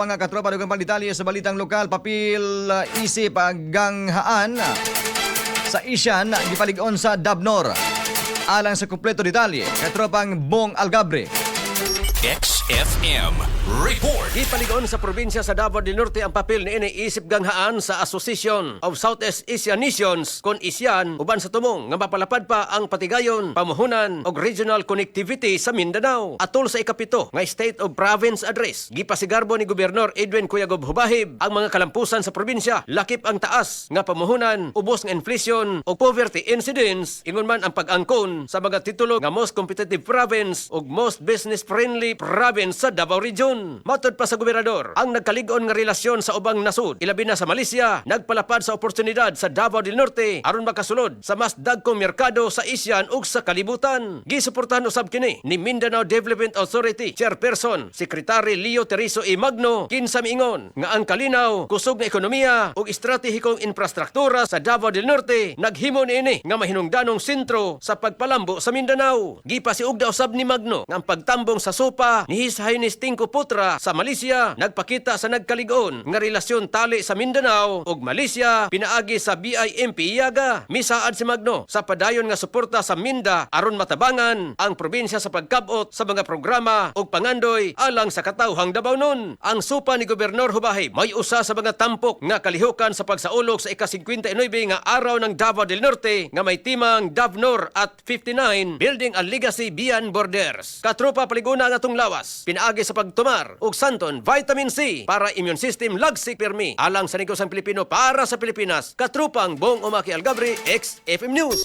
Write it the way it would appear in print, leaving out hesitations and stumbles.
Katropa dugang palitalya sa balitang lokal papil isip ganghaan sa isyan gipalig-on sa Davnor. Alang sa kumpleto detalye, katropang Bong Algabre. XFM Report. Gipaligon sa probinsya sa Davao del Norte ang papel ni iniisip ganghaan sa Association of Southeast Asian Nations kon isyan uban sa tumong nga mapalapad pa ang patigayon, pamuhunan og regional connectivity sa Mindanao. Atol sa ikapito nga State of Province Address, gipasigarbo ni Gobernador Edwin Cuyagob Hubahib ang mga kalampusan sa probinsya, lakip ang taas nga pamuhunan, ubos nga inflation o poverty incidence, ingon man ang pag-angkon sa mga titulo nga most competitive province ug most business friendly province sa Davao Region. Matod pa sa gobernador, ang nagkalig-on nga relasyon sa ubang nasud, ilabi na sa Malaysia, nagpalapad sa oportunidad sa Davao del Norte aron makasulod sa mas dagkong merkado sa isyan ug sa kalibutan. Gisuportahan usab kini ni Mindanao Development Authority Chairperson Secretary Leo Teriso E. Magno kinsa miingon nga ang kalinaw, kusog na ekonomiya ug estratehikong infrastruktura sa Davao del Norte naghimo niini nga mahinungdanong sentro sa pagpalambo sa Mindanao. Gipasiugda usab ni Magno nga ang pagtambong sa sopa ni His Highness Tingko Putra sa Malaysia nagpakita sa nagkalig-on nga relasyon tali sa Mindanao ug Malaysia pinaagi sa BIMP Iaga. Misaad si Magno sa padayon nga suporta sa Minda aron matabangan ang probinsya sa pagkabot sa mga programa ug pangandoy alang sa katawhang Dabaonon. Ang supa ni Gobernador Hubahib may usa sa mga tampok nga kalihukan sa pagsaulog sa ika-59 nga araw ng Davao del Norte nga may timang Davnor at 59 building a legacy beyond borders. Katropa paliguna nga atong lawas pinaagi sa pagtumar ug santon vitamin C para immune system lagsik pirmi alang sa negosang Pilipino para sa Pilipinas. Katrupang Bong Umaki Algabre, XFM News.